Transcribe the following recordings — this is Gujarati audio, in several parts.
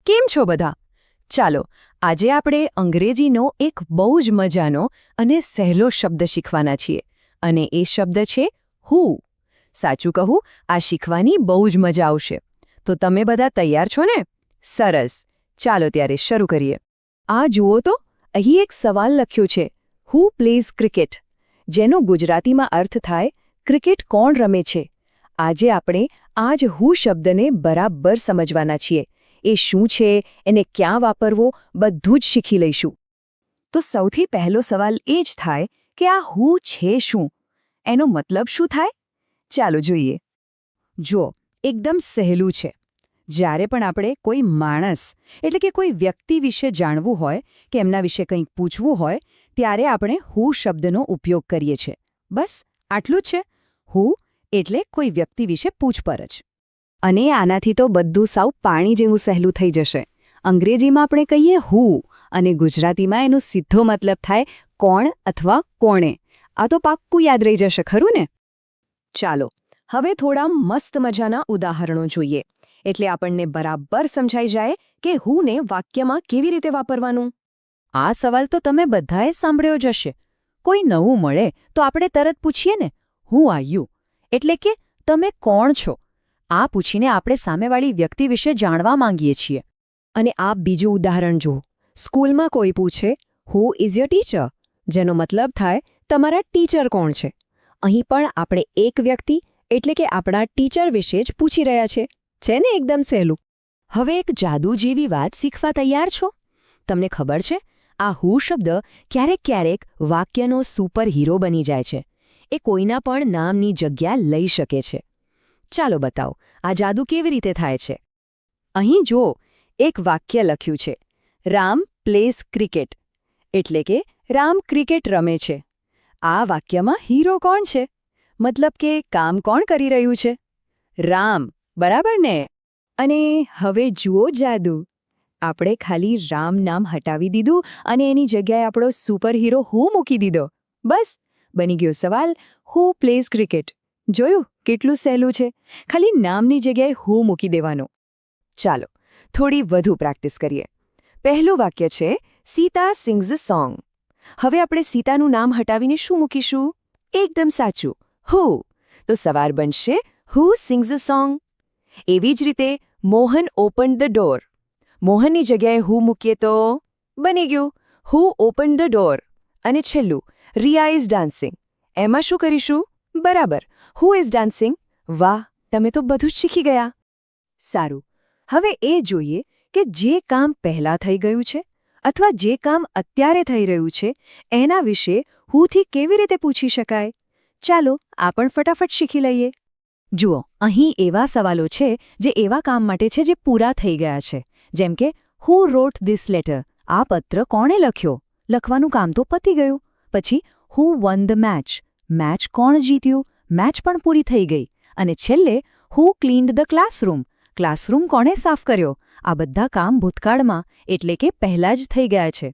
કેમ છો બધા? ચાલો આજે આપણે અંગ્રેજીનો એક બહુ જ મજાનો અને સહેલો શબ્દ શીખવાના છીએ અને એ શબ્દ છે હુ. સાચું કહું, આ શીખવાની બહુ જ મજા આવશે. તો તમે બધા તૈયાર છો ને? સરસ. ચાલો ત્યારે શરૂ કરીએ. આ જુઓ તો, અહીં એક સવાલ લખ્યો છે, હુ પ્લેઝ ક્રિકેટ? જેનો ગુજરાતીમાં અર્થ થાય ક્રિકેટ કોણ રમે છે? આજે આપણે આ જ હુ શબ્દને બરાબર સમજવાના છીએ. એ શું છે, એને ક્યાં વાપરવો, બધું જ શીખી લઈશું. તો સૌથી પહેલો સવાલ એ જ થાય કે આ હુ છે શું? એનો મતલબ શું થાય? ચાલો જોઈએ. જો, એકદમ સહેલું છે. જ્યારે પણ આપણે કોઈ માણસ એટલે કે કોઈ વ્યક્તિ વિશે જાણવું હોય કે એમના વિશે કંઈક પૂછવું હોય, ત્યારે આપણે હુ શબ્દનો ઉપયોગ કરીએ છીએ. બસ આટલું જ છે. હુ એટલે કોઈ વ્યક્તિ વિશે પૂછપરછ. અને આનાથી તો બધું સાવ પાણી જેવું સહેલું થઈ જશે. અંગ્રેજીમાં આપણે કહીએ હુ અને ગુજરાતીમાં એનો સીધો મતલબ થાય કોણ અથવા કોણે. આ તો પાક્કું યાદ રહી જશે, ખરું ને? ચાલો હવે થોડા મસ્ત મજાના ઉદાહરણો જોઈએ, એટલે આપણને બરાબર સમજાઈ જાય કે હુને વાક્યમાં કેવી રીતે વાપરવાનું. આ સવાલ તો તમે બધાએ સાંભળ્યો જ હશે. કોઈ નવું મળે તો આપણે તરત પૂછીએ ને, હુ આર યુ? એટલે કે તમે કોણ છો? આ પૂછીને આપણે સામેવાળી વ્યક્તિ વિશે જાણવા માંગીએ છીએ. અને આ બીજું ઉદાહરણ જુઓ. સ્કૂલમાં કોઈ પૂછે, હુ ઇઝ યોર ટીચર? જેનો મતલબ થાય તમારા ટીચર કોણ છે? અહીં પણ આપણે એક વ્યક્તિ એટલે કે આપણા ટીચર વિશે જ પૂછી રહ્યા છે. છે ને એકદમ સહેલું? હવે એક જાદુ જેવી વાત શીખવા તૈયાર છો? તમને ખબર છે, આ હુ શબ્દ ક્યારેક ક્યારેક વાક્યનો સુપર હીરો બની જાય છે. એ કોઈના પણ નામની જગ્યા લઈ શકે છે. ચાલો બતાવો, આ જાદુ કેવી રીતે થાય છે. અહીં જુઓ, એક વાક્ય લખ્યું છે, રામ પ્લેઝ ક્રિકેટ. એટલે કે રામ ક્રિકેટ રમે છે. આ વાક્યમાં હીરો કોણ છે? મતલબ કે કામ કોણ કરી રહ્યું છે? રામ, બરાબર ને? અને હવે જુઓ જાદુ. આપણે ખાલી રામ નામ હટાવી દીધું અને એની જગ્યાએ આપણો સુપર હીરો હુ મૂકી દીધો. બસ બની ગયો સવાલ, હુ પ્લેઝ ક્રિકેટ. જોયું કેટલું સહેલું છે? ખાલી નામની જગ્યાએ હુ મૂકી દેવાનો. ચાલો થોડી વધુ પ્રેક્ટિસ કરીએ. પહેલું વાક્ય છે, સીતા સિંગ્સ અ સોંગ. હવે આપણે સીતાનું નામ હટાવીને શું મૂકીશું? એકદમ સાચું, હુ. તો સવાલ બનશે, હુ સિંગ્સ અ સોંગ? એવી જ રીતે મોહન ઓપન્ડ ધ ડોર. મોહનની જગ્યાએ હુ મૂકીએ તો બની ગયું, હુ ઓપન્ડ ધ ડોર. અને છેલ્લું, રિયા ઇઝ ડાન્સિંગ. એમાં શું કરીશું? બરાબર, હુ ઇઝ ડાન્સિંગ? વાહ, તમે તો બધું જ શીખી ગયા. સારું, હવે એ જોઈએ કે જે કામ પહેલાં થઈ ગયું છે અથવા જે કામ અત્યારે થઈ રહ્યું છે એના વિશે હુથી કેવી રીતે પૂછી શકાય. ચાલો આ પણ ફટાફટ શીખી લઈએ. જુઓ, અહીં એવા સવાલો છે જે એવા કામ માટે છે જે પૂરા થઈ ગયા છે. જેમ કે હુ રોટ ધીસ લેટર? આ પત્ર કોણે લખ્યો? લખવાનું કામ તો પતી ગયું. પછી હુ વન ધ મેચ? મેચ કોણ જીત્યું? મેચ પણ પૂરી થઈ ગઈ. અને છેલ્લે હુ ક્લીન્ડ ધ ક્લાસરૂમ? ક્લાસરૂમ કોણે સાફ કર્યો? આ બધા કામ ભૂતકાળમાં એટલે કે પહેલાં જ થઈ ગયા છે.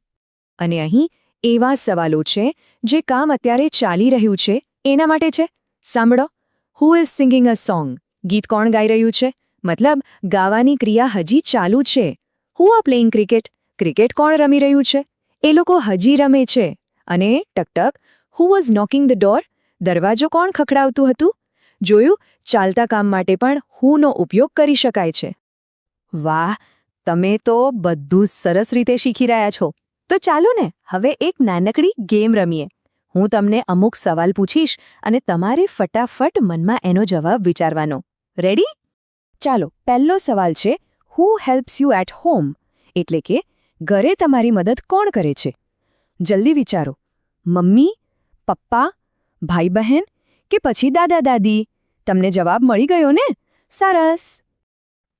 અને અહીં એવા સવાલો છે જે કામ અત્યારે ચાલી રહ્યું છે એના માટે છે. સાંભળો, who is singing a song? ગીત કોણ ગાઈ રહ્યું છે? મતલબ ગાવાની ક્રિયા હજી ચાલુ છે. Who are playing cricket? Cricket કોણ રમી રહ્યું છે? એ લોકો હજી રમે છે. અને ટકટક, who was knocking the door? દરવાજો કોણ ખખડાવતું હતું? જોયું, ચાલતા કામ માટે પણ હુનો ઉપયોગ કરી શકાય છે. વાહ, તમે તો બધું સરસ રીતે શીખી રહ્યા છો. તો ચાલો ને હવે એક નાનકડી ગેમ રમીએ. હું તમને અમુક સવાલ પૂછીશ અને તમારે ફટાફટ મનમાં એનો જવાબ વિચારવાનો. રેડી? ચાલો, પહેલો સવાલ છે, હુ હેલ્પ્સ યુ એટ હોમ? એટલે કે ઘરે તમારી મદદ કોણ કરે છે? જલ્દી વિચારો. મમ્મી, પપ્પા, ભાઈ બહેન કે પછી દાદા દાદી? તમને જવાબ મળી ગયો ને? સરસ.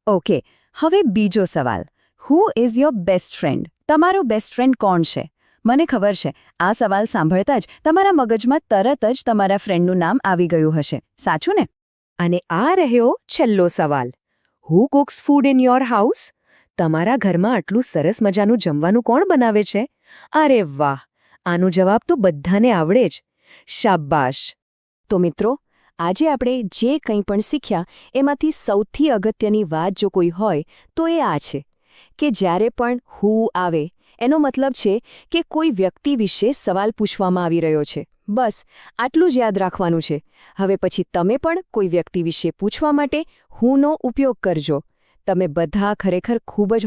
ઓકે, હવે બીજો સવાલ, who is your best friend? તમારો બેસ્ટ ફ્રેન્ડ કોણ છે? મને ખબર છે, આ સવાલ સાંભળતા જ તમારા મગજમાં તરત જ તમારા ફ્રેન્ડનું નામ આવી ગયું હશે. સાચું ને? અને આ રહ્યો છેલ્લો સવાલ, who cooks food in your house? તમારા ઘરમાં આટલું સરસ મજાનું જમવાનું કોણ બનાવે છે? અરે વાહ, આનો જવાબ તો બધાને આવડે જ. શાબાશ. તો મિત્રો, આજે આપણે જે કંઈ પણ શીખ્યા એમાંથી સૌથી અગત્યની વાત જો કોઈ હોય તો એ આ છે કે જ્યારે પણ હુ આવે એનો મતલબ છે કે કોઈ વ્યક્તિ વિશે સવાલ પૂછવામાં આવી રહ્યો છે. બસ આટલું જ યાદ રાખવાનું છે. હવે પછી તમે પણ કોઈ વ્યક્તિ વિશે પૂછવા માટે હુનો ઉપયોગ કરજો. તમે બધા ખરેખર ખૂબ જ